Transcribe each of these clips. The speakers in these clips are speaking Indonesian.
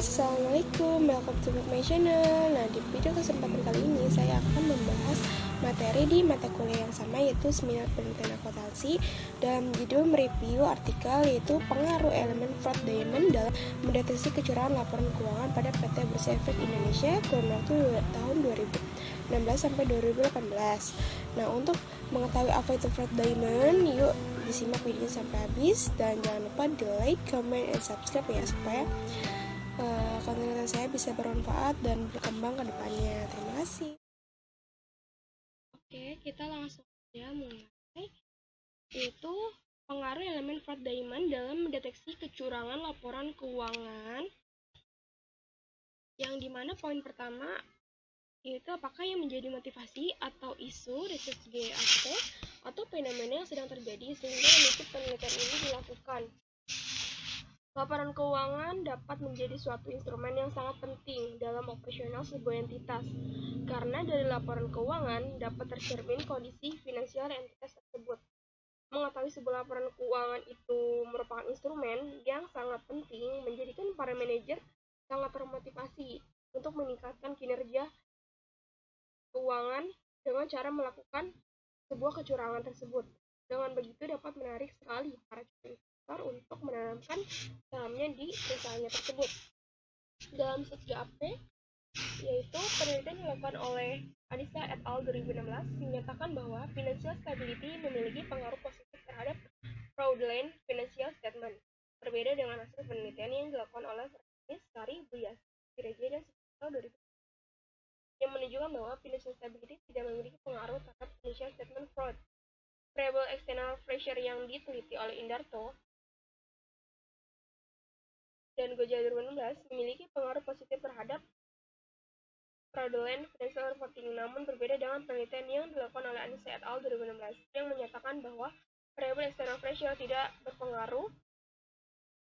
Assalamualaikum, welcome to my channel. Nah, di video kesempatan kali ini saya akan membahas materi di mata kuliah yang sama, yaitu Seminar Penelitian Akuntansi, dalam judul mereview artikel yaitu pengaruh elemen fraud diamond dalam mendeteksi kecurangan laporan keuangan pada PT Bursa Efek Indonesia kurun waktu tahun 2016 sampai 2018. Nah, untuk mengetahui apa itu fraud diamond, yuk disimak videonya sampai habis, dan jangan lupa di like, comment, and subscribe ya, supaya konten saya bisa bermanfaat dan berkembang ke depannya. Terima kasih. Oke, kita langsung saja mulai. Yaitu pengaruh elemen fraud diamond dalam mendeteksi kecurangan laporan keuangan. Yang dimana poin pertama yaitu apakah yang menjadi motivasi atau isu research GAP atau fenomena yang sedang terjadi sehingga menutup penelitian ini dilakukan. Laporan keuangan dapat menjadi suatu instrumen yang sangat penting dalam operasional sebuah entitas, karena dari laporan keuangan dapat tercermin kondisi finansial entitas tersebut. Mengetahui sebuah laporan keuangan itu merupakan instrumen yang sangat penting, menjadikan para manajer sangat termotivasi untuk meningkatkan kinerja keuangan dengan cara melakukan sebuah kecurangan tersebut. Dengan begitu dapat menarik sekali para investor untuk menanamkan sahamnya di perusahaannya tersebut. Dalam SGAP, yaitu penelitian dilakukan oleh Anissa et al. 2016 menyatakan bahwa financial stability memiliki pengaruh positif terhadap fraudulent financial statement. Berbeda dengan hasil penelitian yang dilakukan oleh Francis, Sari, Buyas, Sireje, dan Sipil 2000 yang menunjukkan bahwa financial stability tidak memiliki pengaruh terhadap financial statement fraud. Variable external pressure yang diteliti oleh Indarto dan Gojal 2016 memiliki pengaruh positif terhadap fraudulent financial reporting, namun berbeda dengan penelitian yang dilakukan oleh Anissa et al. 2016 yang menyatakan bahwa variable external pressure tidak berpengaruh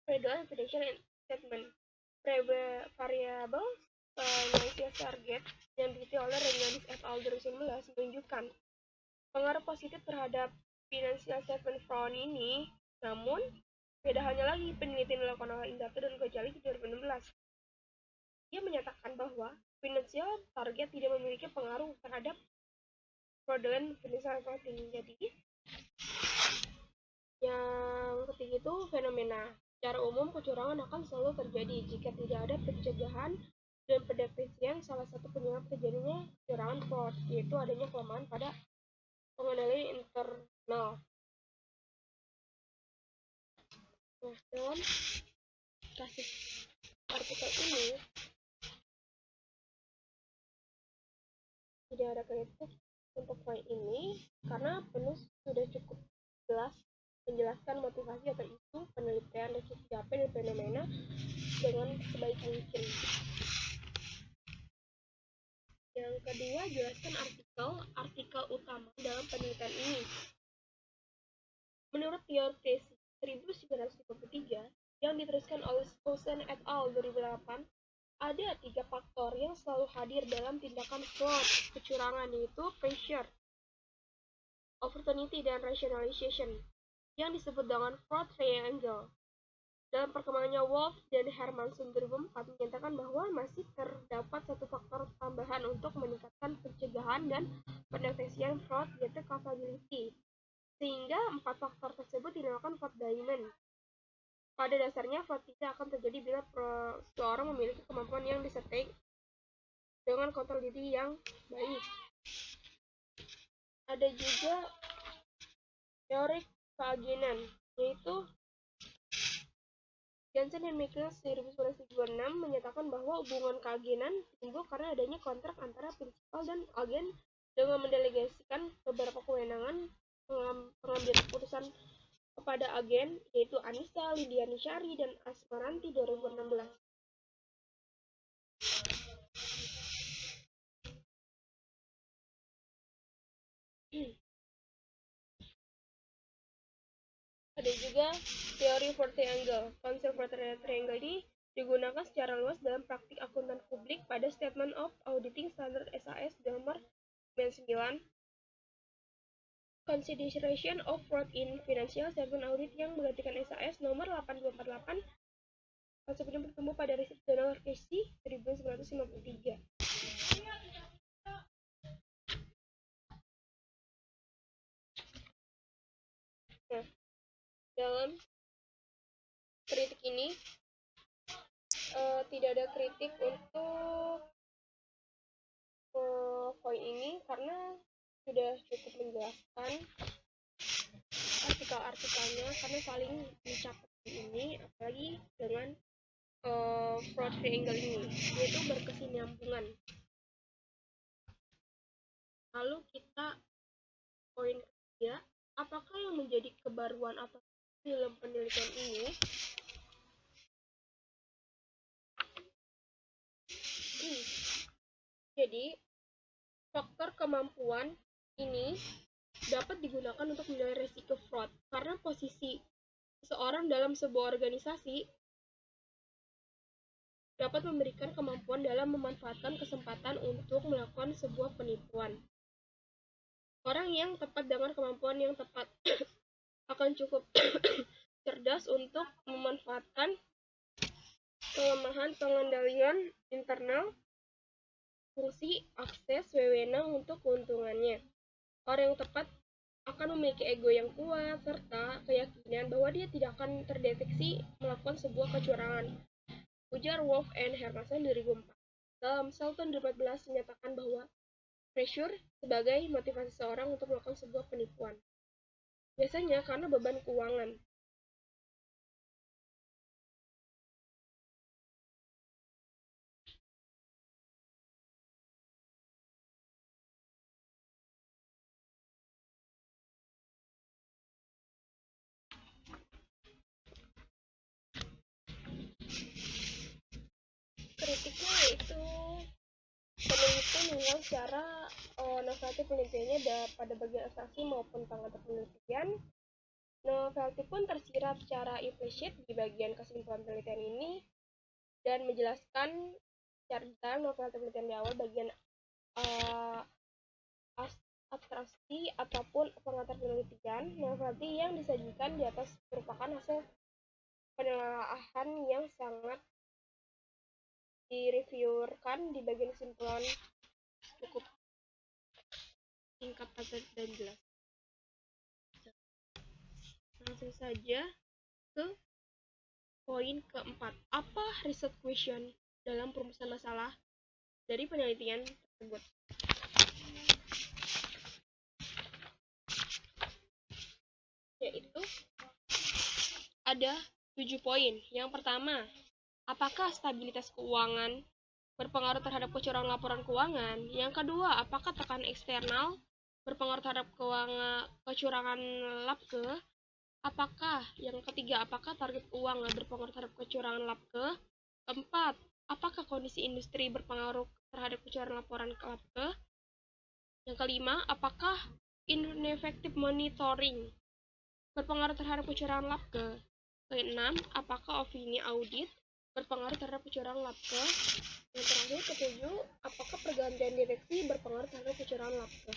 fraudulent financial statement. Variable financial target yang diteliti oleh Reganis et al. 2019 menunjukkan pengaruh positif terhadap financial statement fraud ini, namun beda hanya lagi penelitian dilakukan oleh Indarto dan Gojali di 2016. Dia menyatakan bahwa financial target tidak memiliki pengaruh terhadap fraudulent financial reporting. Jadi, yang ketiga itu fenomena. Secara umum, kecurangan akan selalu terjadi jika tidak ada pencegahan dan pendeteksian. Salah satu penyebab terjadinya kecurangan fraud yaitu adanya kelemahan pada pengendalian internal. Nah, dalam kasus artikel ini tidak ada kritik untuk poin ini karena penulis sudah cukup jelas menjelaskan motivasi atau isu penelitian research GAP dan fenomena dengan sebaik mungkin. Yang kedua, jelaskan artikel utama dalam penelitian ini. Menurut teori tesis 1953 yang diteruskan oleh Skousen et al. 2008, ada 3 faktor yang selalu hadir dalam tindakan fraud kecurangan, yaitu pressure, opportunity, dan rationalization, yang disebut dengan fraud triangle. Dalam perkembangannya, Wolf dan Hermanson 2004 menyatakan bahwa masih terdapat satu faktor tambahan untuk meningkatkan pencegahan dan pendeteksian fraud, yaitu capability. Sehingga 4 faktor tersebut dinamakan fraud diamond. Pada dasarnya, fraud tidak akan terjadi bila seseorang memiliki kemampuan yang disertai dengan kontrol diri yang baik. Ada juga teori keagenan, yaitu Jansen dan Michaels 1926 menyatakan bahwa hubungan keagenan timbul karena adanya kontrak antara prinsipal dan agen dengan mendelegasikan beberapa kewenangan pengambil keputusan kepada agen, yaitu Anissa, Lidiani Syari, dan Asmaranti 2016. Ada juga teori fraud triangle. Konsep fraud triangle ini digunakan secara luas dalam praktik akuntan publik pada Statement of Auditing Standard SAS nomor 99, Consideration of Fraud in Financial Statement Audit yang menggantikan SAS nomor 8248 Konsep ini bertumbuh pada riset jurnal Casey 1953. Nah, dalam kritik ini tidak ada kritik untuk poin ini karena sudah cukup menjelaskan artikel-artikelnya karena saling mencakup ini, apalagi dengan fraud triangle ini, yaitu berkesinambungan. Lalu kita poin ketiga, apakah yang menjadi kebaruan atau dalam penelitian ini? Jadi, faktor kemampuan ini dapat digunakan untuk menilai risiko fraud karena posisi seseorang dalam sebuah organisasi dapat memberikan kemampuan dalam memanfaatkan kesempatan untuk melakukan sebuah penipuan. Orang yang tepat dengan kemampuan yang tepat akan cukup cerdas untuk memanfaatkan kelemahan pengendalian internal, fungsi, akses, wewenang untuk keuntungannya. Orang yang tepat akan memiliki ego yang kuat serta keyakinan bahwa dia tidak akan terdeteksi melakukan sebuah kecurangan. Ujar Wolf and Hermansen 2004. Dalam Shelton 2014 menyatakan bahwa pressure sebagai motivasi seseorang untuk melakukan sebuah penipuan. Biasanya karena beban keuangan. Kritiknya yaitu peneliti menilai secara novelty penelitiannya pada bagian abstraksi maupun pengantar penelitian. Novelty pun tersirat secara implicit di bagian kesimpulan penelitian ini dan menjelaskan secara detail novelty penelitian di awal bagian abstraksi ataupun pengantar penelitian. Novelty yang disajikan di atas merupakan hasil penelaahan yang sangat direviewkan di bagian kesimpulan cukup singkat, padat, dan jelas. Langsung saja ke poin keempat. Apa research question dalam perumusan masalah dari penelitian tersebut? Yaitu ada 7 poin. Yang pertama, apakah stabilitas keuangan berpengaruh terhadap kecurangan laporan keuangan? Yang kedua, apakah tekanan eksternal berpengaruh terhadap kecurangan labke? Yang ketiga, apakah target uang berpengaruh terhadap kecurangan labke? Keempat, apakah kondisi industri berpengaruh terhadap kecurangan laporan labke? Yang kelima, apakah ineffective monitoring berpengaruh terhadap kecurangan labke? Keenam, apakah opini audit berpengaruh terhadap kecurangan labke? Yang terakhir, ketujuh, apakah pergantian direksi berpengaruh terhadap kecurangan labke?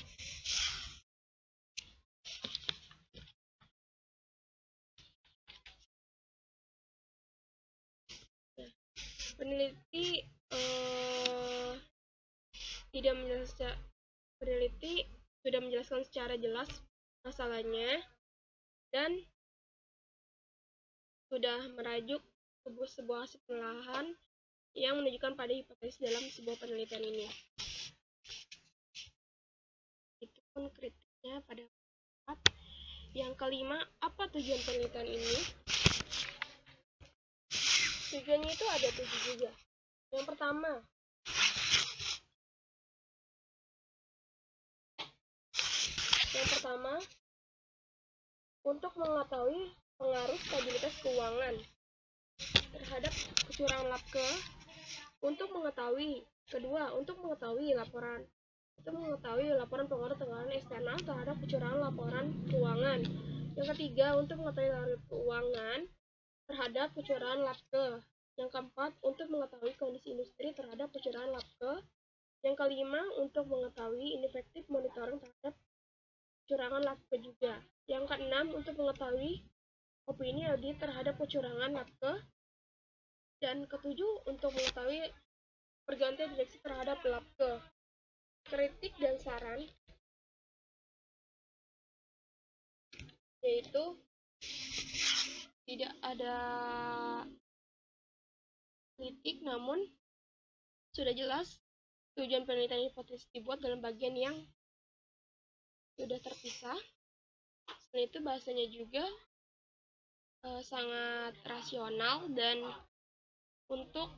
Peneliti sudah menjelaskan secara jelas masalahnya dan sudah merajuk sebuah hasil penelaahan yang menunjukkan pada hipotesis dalam sebuah penelitian ini. Itu pun kritiknya pada part. Yang kelima, apa tujuan penelitian ini? Tujuannya itu ada 7 juga. Yang pertama, untuk mengetahui pengaruh stabilitas keuangan terhadap kecurangan labke. Untuk mengetahui laporan pengaruh tekanan eksternal terhadap kecurangan laporan keuangan. Yang ketiga, untuk mengetahui target keuangan terhadap kecurangan labke. Yang keempat, untuk mengetahui kondisi industri terhadap kecurangan labke. Yang kelima, untuk mengetahui ineffective monitoring terhadap kecurangan labke juga. Yang keenam, untuk mengetahui opini audit terhadap kecurangan labke. Dan ketujuh, untuk mengetahui pergantian direksi terhadap lab ke kritik dan saran, yaitu tidak ada kritik, namun sudah jelas tujuan penelitian hipotesis dibuat dalam bagian yang sudah terpisah. Selain itu bahasanya juga sangat rasional dan untuk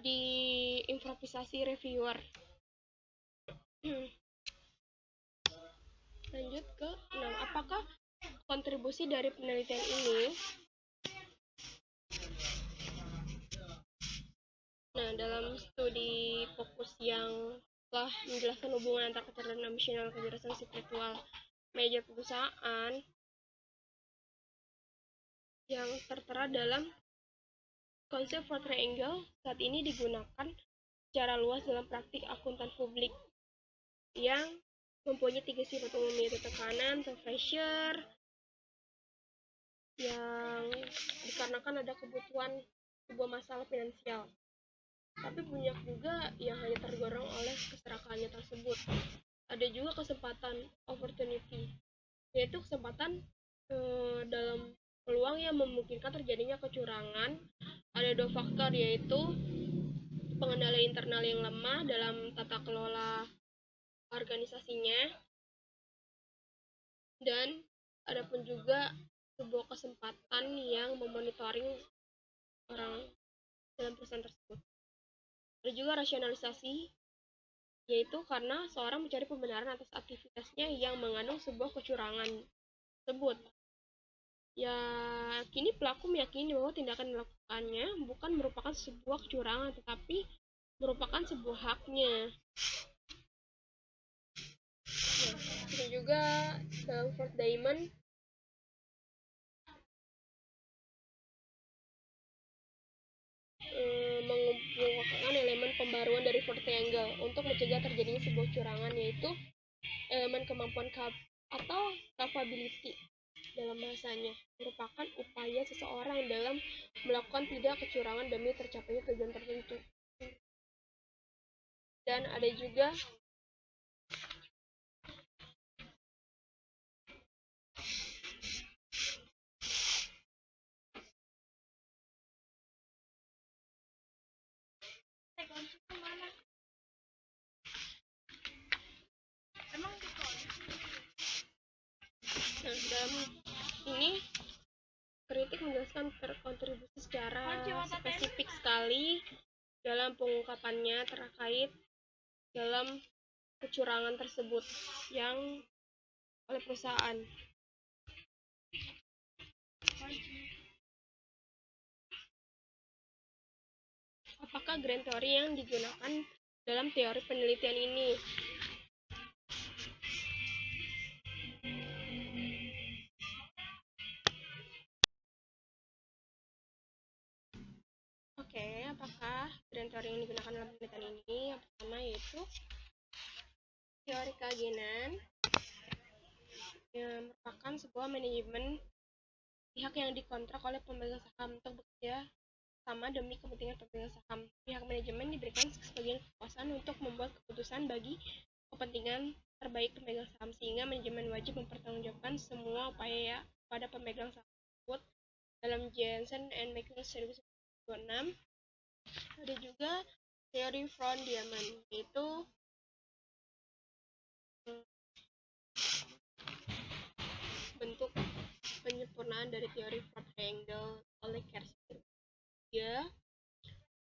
diimprovisasi reviewer. Lanjut ke 6. Apakah kontribusi dari penelitian ini? Nah, dalam studi fokus yang telah menjelaskan hubungan antara kecerdasan emosional dan kecerdasan spiritual manajer perusahaan yang tertera dalam konsep Four Triangle, saat ini digunakan secara luas dalam praktik akuntan publik yang mempunyai 3 sifat umum, yaitu tekanan atau pressure yang dikarenakan ada kebutuhan sebuah masalah finansial, tapi banyak juga yang hanya terdorong oleh keserakahannya tersebut. Ada juga kesempatan opportunity, yaitu kesempatan dalam peluang yang memungkinkan terjadinya kecurangan. Ada 2 faktor, yaitu pengendalian internal yang lemah dalam tata kelola organisasinya, dan ada pun juga sebuah kesempatan yang memonitoring orang dalam perusahaan tersebut. Ada juga rasionalisasi, yaitu karena seorang mencari pembenaran atas aktivitasnya yang mengandung sebuah kecurangan tersebut. Ya, kini pelaku meyakini bahwa tindakan dilakukannya bukan merupakan sebuah kecurangan, tetapi merupakan sebuah haknya. Nah, itu juga dalam Fourth Diamond mengumpulkan elemen pembaruan dari Fourth Triangle untuk mencegah terjadinya sebuah kecurangan, yaitu elemen kemampuan atau capability dalam bahasanya, merupakan upaya seseorang dalam melakukan tidak kecurangan demi tercapainya tujuan tertentu. Dan ada juga dalam ini kritik menjelaskan berkontribusi secara spesifik sekali dalam pengungkapannya terkait dalam kecurangan tersebut yang oleh perusahaan. Apakah grand theory yang digunakan dalam teori penelitian ini? Oke, apakah grand theory yang digunakan dalam penelitian ini? Yang pertama yaitu teori keagenan, yang merupakan sebuah manajemen pihak yang dikontrak oleh pemegang saham untuk bekerja sama demi kepentingan pemegang saham. Pihak manajemen diberikan sebagian kekuasaan untuk membuat keputusan bagi kepentingan terbaik pemegang saham, sehingga manajemen wajib mempertanggungjawabkan semua upaya pada pemegang saham tersebut. Dalam Jensen and Michaels 1926 ada juga teori Von Diamond, yaitu bentuk penyempurnaan dari teori Fourth Triangle oleh Kershner,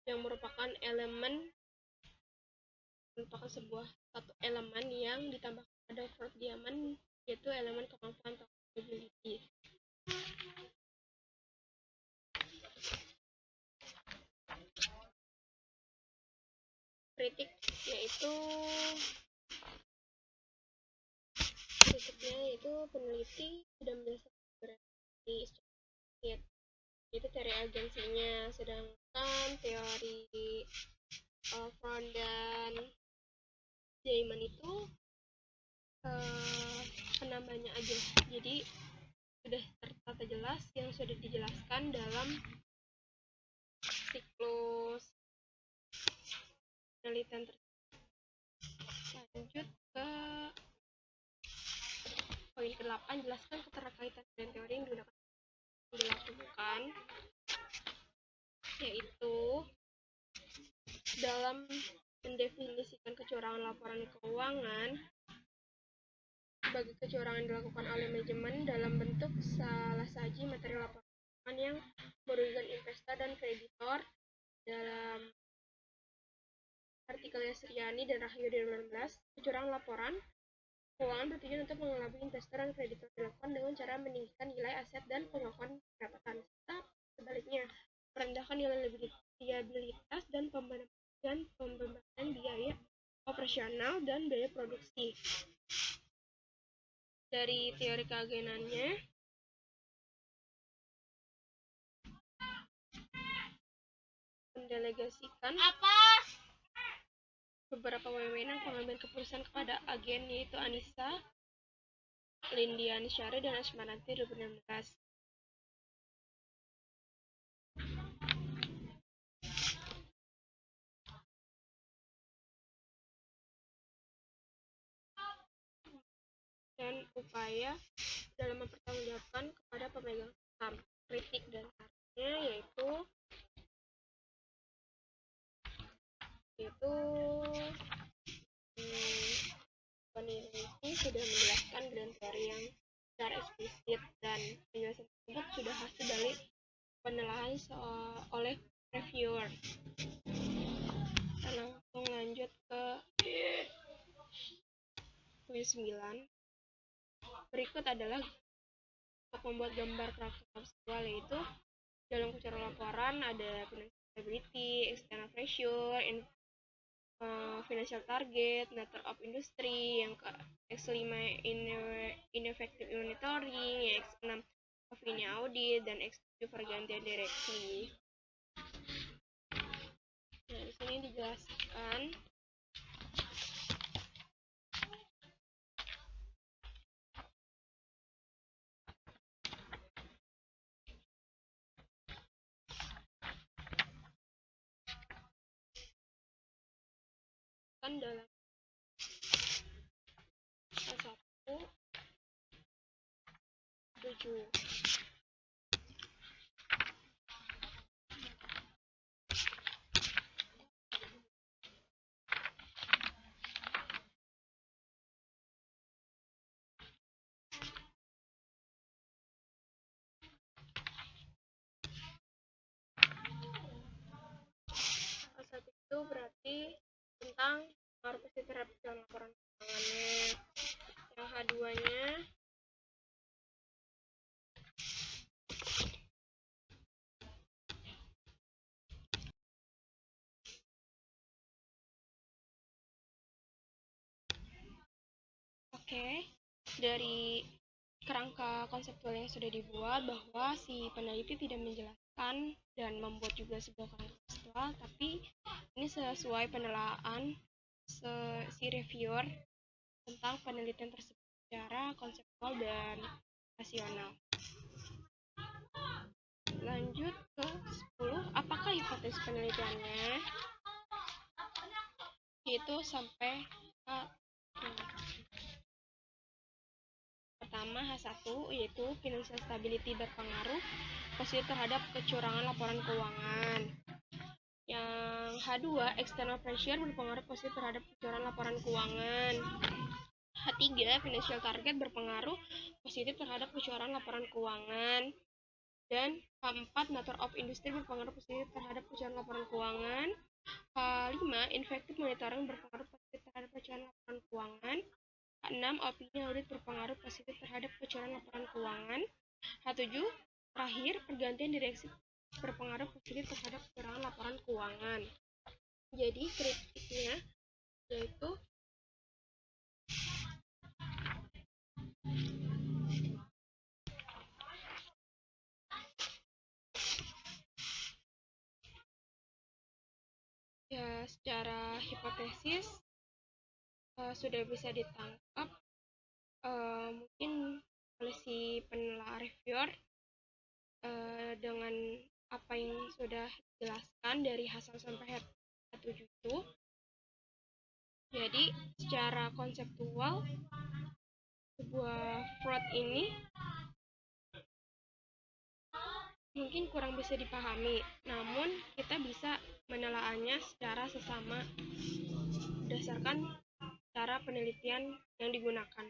yang merupakan sebuah satu elemen yang ditambahkan pada Fourth Diamond, yaitu elemen kemampuan atau capability. Kritik kritiknya yaitu peneliti sudah menjelaskan berarti itu teori agensinya, sedangkan teori Von dan Diamond itu penambahnya aja. Jadi sudah tertata jelas yang sudah dijelaskan dalam siklus penelitian tersebut. Lanjut ke poin ke-8, jelaskan keterkaitan dengan teori yang dilakukan, yaitu dalam mendefinisikan kecurangan laporan keuangan sebagai kecurangan dilakukan oleh manajemen dalam bentuk salah saji materi laporan keuangan yang merugikan investor dan kreditor. Dalam artikel Yasriani dan Rahayu 2016, kecurangan laporan keuangan bertujuan untuk mengelabui investor dan kreditor dilakukan dengan cara meninggikan nilai aset dan pengakuan pendapatan, serta sebaliknya merendahkan nilai liabilitas dan pembebanan biaya operasional dan biaya produksi. Dari teori keagenannya, mendelegasikan beberapa wewenang pengambilan keputusan kepada agen, yaitu Anissa Lindiani Syari dan Asmanati 2016. Dan upaya dalam mempertanggungjawabkan kepada pemegang saham. Kritik dan sarannya yaitu peneliti sudah menjelaskan grand teori yang secara eksplisit, dan penjelasan tersebut sudah hasil dari penelaahan oleh reviewer. Kita langsung lanjut ke poin 9. Berikut adalah untuk membuat gambar praktik konsepual, yaitu dalam kecurangan laporan ada financial stability, external pressure, financial target, nature of industry, yang ke X5 ineffective monitoring, yang X6 opini audit, dan X7 pergantian direksi. Nah, di sini dijelaskan dalam A1-7. A1 itu berarti tentang pengaruh positif terhadap laporan keuangannya. Yang H2-nya dari kerangka konseptual yang sudah dibuat, bahwa si peneliti tidak menjelaskan dan membuat juga sebuah kerangka konseptual, tapi ini sesuai penelaahan si reviewer tentang penelitian tersebut secara konseptual dan rasional. Lanjut ke 10, apakah hipotesis penelitiannya? Yaitu sampai pertama H1, yaitu financial stability berpengaruh positif terhadap kecurangan laporan keuangan. Yang H2, external pressure berpengaruh positif terhadap kecurangan laporan keuangan. H3, financial target berpengaruh positif terhadap kecurangan laporan keuangan. Dan H4, nature of industry berpengaruh positif terhadap kecurangan laporan keuangan. H5, effective monitoring berpengaruh positif terhadap kecurangan laporan keuangan. H6, opini audit berpengaruh positif terhadap kecurangan laporan keuangan. H7, terakhir, pergantian direksi berpengaruh positif terhadap kecurangan laporan keuangan. Jadi kritiknya yaitu ya, secara hipotesis sudah bisa ditangkap mungkin oleh si penelaah reviewer dengan apa yang sudah dijelaskan dari Hasan sampai H7 itu. Jadi secara konseptual sebuah fraud ini mungkin kurang bisa dipahami, namun kita bisa menelaahnya secara sesama berdasarkan cara penelitian yang digunakan.